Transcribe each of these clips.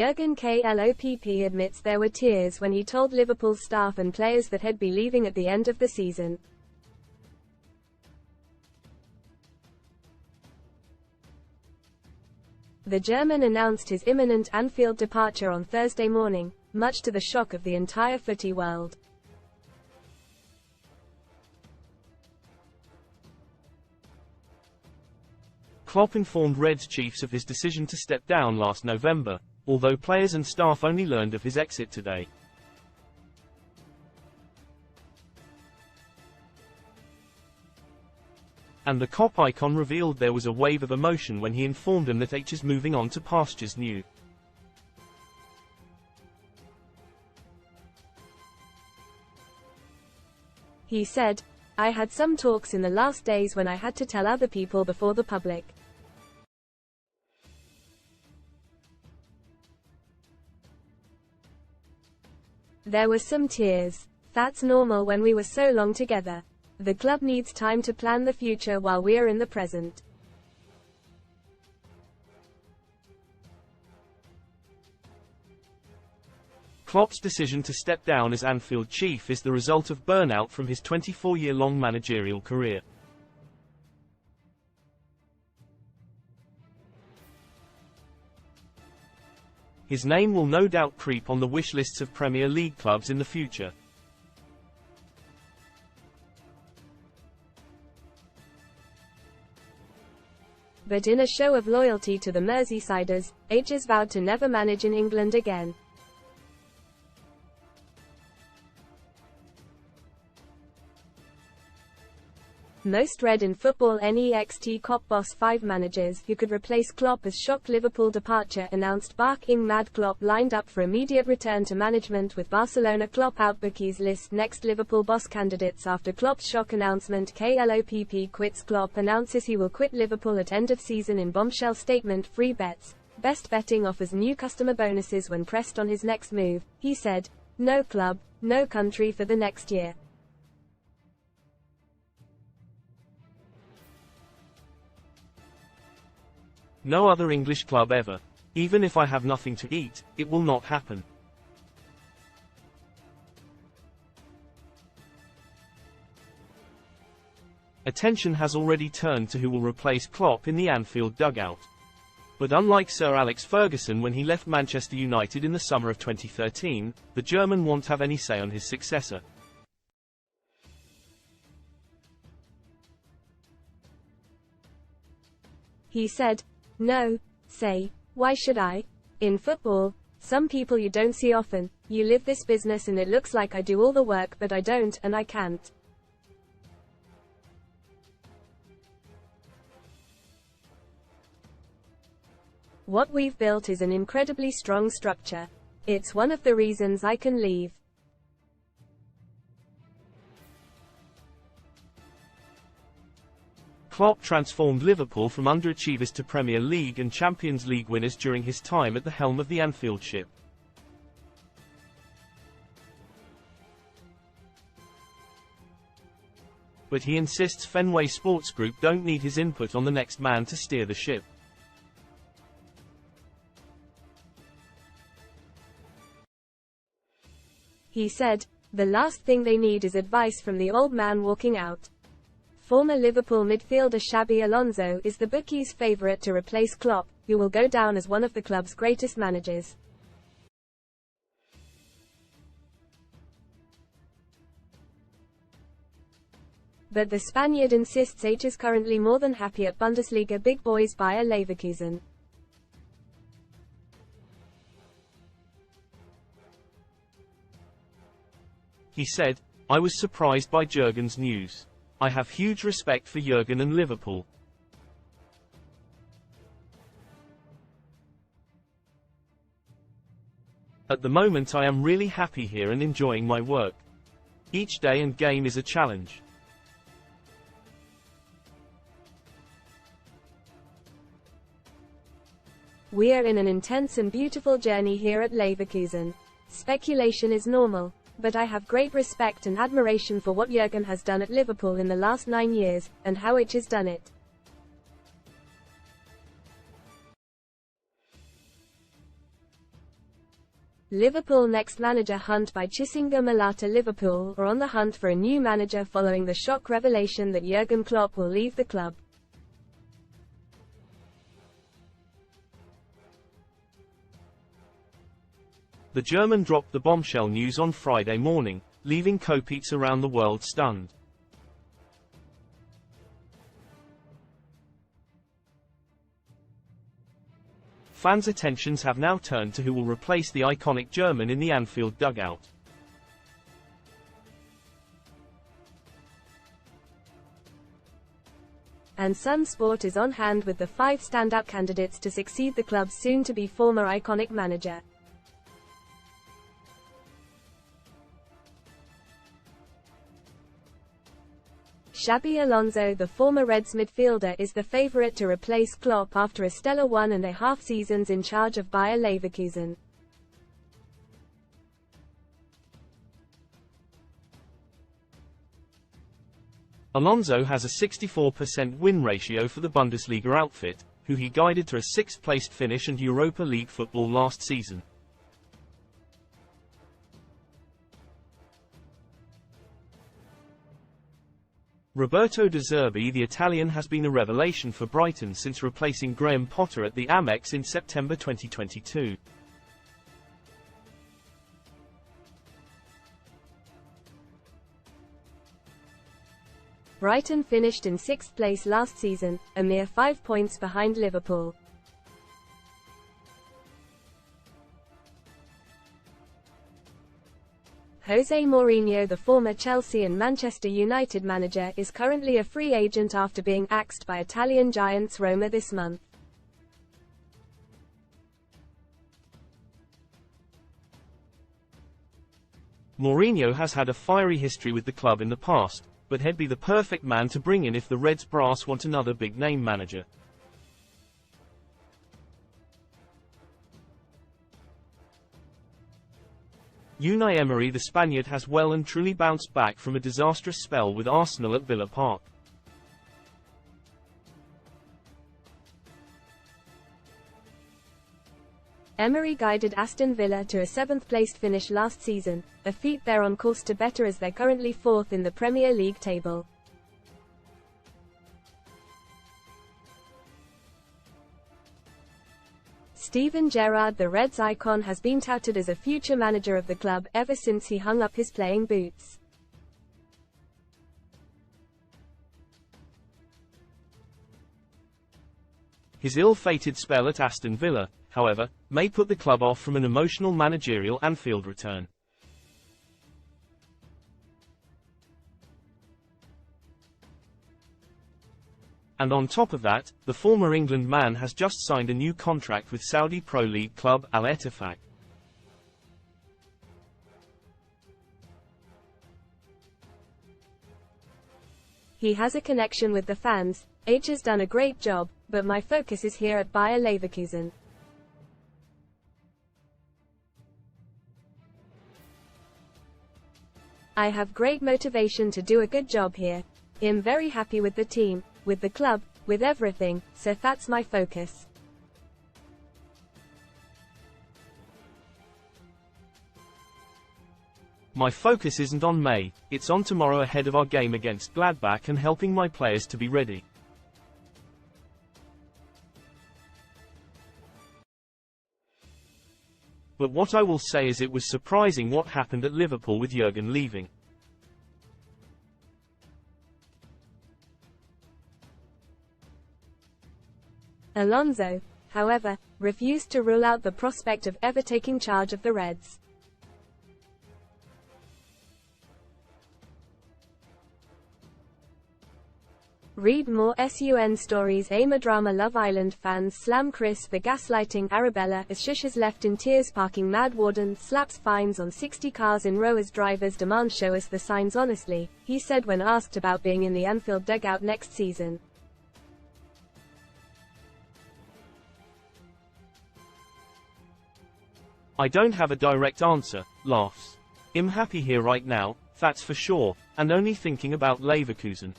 Jurgen Klopp admits there were tears when he told Liverpool staff and players that he'd be leaving at the end of the season. The German announced his imminent Anfield departure on Thursday morning, much to the shock of the entire footy world. Klopp informed Reds chiefs of his decision to step down last November, although players and staff only learned of his exit today. And the Klopp icon revealed there was a wave of emotion when he informed them that H is moving on to pastures new. He said, "I had some talks in the last days when I had to tell other people before the public. There were some tears. That's normal when we were so long together. The club needs time to plan the future while we are in the present." Klopp's decision to step down as Anfield chief is the result of burnout from his 24-year-long managerial career. His name will no doubt creep on the wish lists of Premier League clubs in the future. But in a show of loyalty to the Merseysiders, H has vowed to never manage in England again. Most read in Football Next Klopp boss 5 managers who could replace Klopp as shocked Liverpool departure announced barking mad Klopp lined up for immediate return to management with Barcelona. Klopp out bookies list next Liverpool boss candidates after Klopp's shock announcement. Klopp quits. Klopp announces he will quit Liverpool at end of season in bombshell statement. Free bets. Best Betting offers new customer bonuses when pressed on his next move. He said, "No club, no country for the next year." No other English club ever. Even if I have nothing to eat, it will not happen. Attention has already turned to who will replace Klopp in the Anfield dugout. But unlike Sir Alex Ferguson when he left Manchester United in the summer of 2013, the German won't have any say on his successor. He said, "No, say, why should I? In football, some people you don't see often, you live this business and it looks like I do all the work but I don't and I can't. What we've built is an incredibly strong structure. It's one of the reasons I can leave." Klopp transformed Liverpool from underachievers to Premier League and Champions League winners during his time at the helm of the Anfield ship. But he insists Fenway Sports Group don't need his input on the next man to steer the ship. He said, "The last thing they need is advice from the old man walking out." Former Liverpool midfielder Xabi Alonso is the bookies' favourite to replace Klopp, who will go down as one of the club's greatest managers. But the Spaniard insists H is currently more than happy at Bundesliga big boys Bayer Leverkusen. He said, "I was surprised by Jurgen's news. I have huge respect for Jurgen and Liverpool. At the moment I am really happy here and enjoying my work. Each day and game is a challenge. We are in an intense and beautiful journey here at Leverkusen. Speculation is normal. But I have great respect and admiration for what Jurgen has done at Liverpool in the last 9 years, and how H has done it. Liverpool next manager hunt by Chisinga Malata. Liverpool are on the hunt for a new manager following the shock revelation that Jurgen Klopp will leave the club. The German dropped the bombshell news on Friday morning, leaving Kopites around the world stunned. Fans' attentions have now turned to who will replace the iconic German in the Anfield dugout. And Sun Sport is on hand with the 5 standout candidates to succeed the club's soon-to-be former iconic manager. Xabi Alonso, the former Reds midfielder, is the favourite to replace Klopp after a stellar 1.5 seasons in charge of Bayer Leverkusen. Alonso has a 64% win ratio for the Bundesliga outfit, who he guided to a 6th-placed finish and Europa League football last season. Roberto De Zerbi, the Italian, has been a revelation for Brighton since replacing Graham Potter at the Amex in September 2022. Brighton finished in 6th place last season, a mere 5 points behind Liverpool. Jose Mourinho, the former Chelsea and Manchester United manager, is currently a free agent after being axed by Italian giants Roma this month. Mourinho has had a fiery history with the club in the past, but he'd be the perfect man to bring in if the Reds brass want another big-name manager. Unai Emery, the Spaniard, has well and truly bounced back from a disastrous spell with Arsenal at Villa Park. Emery guided Aston Villa to a 7th-placed finish last season, a feat they're on course to better as they're currently 4th in the Premier League table. Steven Gerrard, the Reds icon, has been touted as a future manager of the club ever since he hung up his playing boots. His ill-fated spell at Aston Villa, however, may put the club off from an emotional managerial Anfield return. And on top of that, the former England man has just signed a new contract with Saudi Pro League club T.S.F. He has a connection with the fans. H has done a great job, but my focus is here at Bayer Leverkusen. I have great motivation to do a good job here. I'm very happy with the team, with the club, with everything, so that's my focus. My focus isn't on May, it's on tomorrow ahead of our game against Gladbach and helping my players to be ready. But what I will say is it was surprising what happened at Liverpool with Jurgen leaving. Alonso, however, refused to rule out the prospect of ever taking charge of the Reds. Read more SUN stories. AIMA drama. Love Island fans slam Chris for gaslighting Arabella as Shush is left in tears. Parking mad warden slaps fines on 60 cars in row as drivers demand show us the signs honestly, he said when asked about being in the Anfield dugout next season. I don't have a direct answer, laughs. I'm happy here right now, that's for sure, and only thinking about Leverkusen.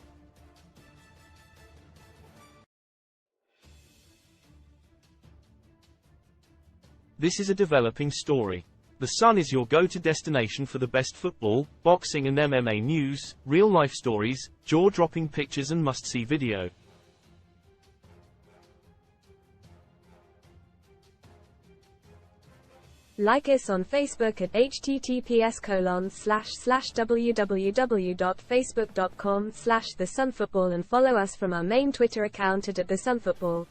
This is a developing story. The Sun is your go-to destination for the best football, boxing and MMA news, real-life stories, jaw-dropping pictures and must-see video. Like us on Facebook at https://www.facebook.com/thesunfootball and follow us from our main Twitter account at @thesunfootball.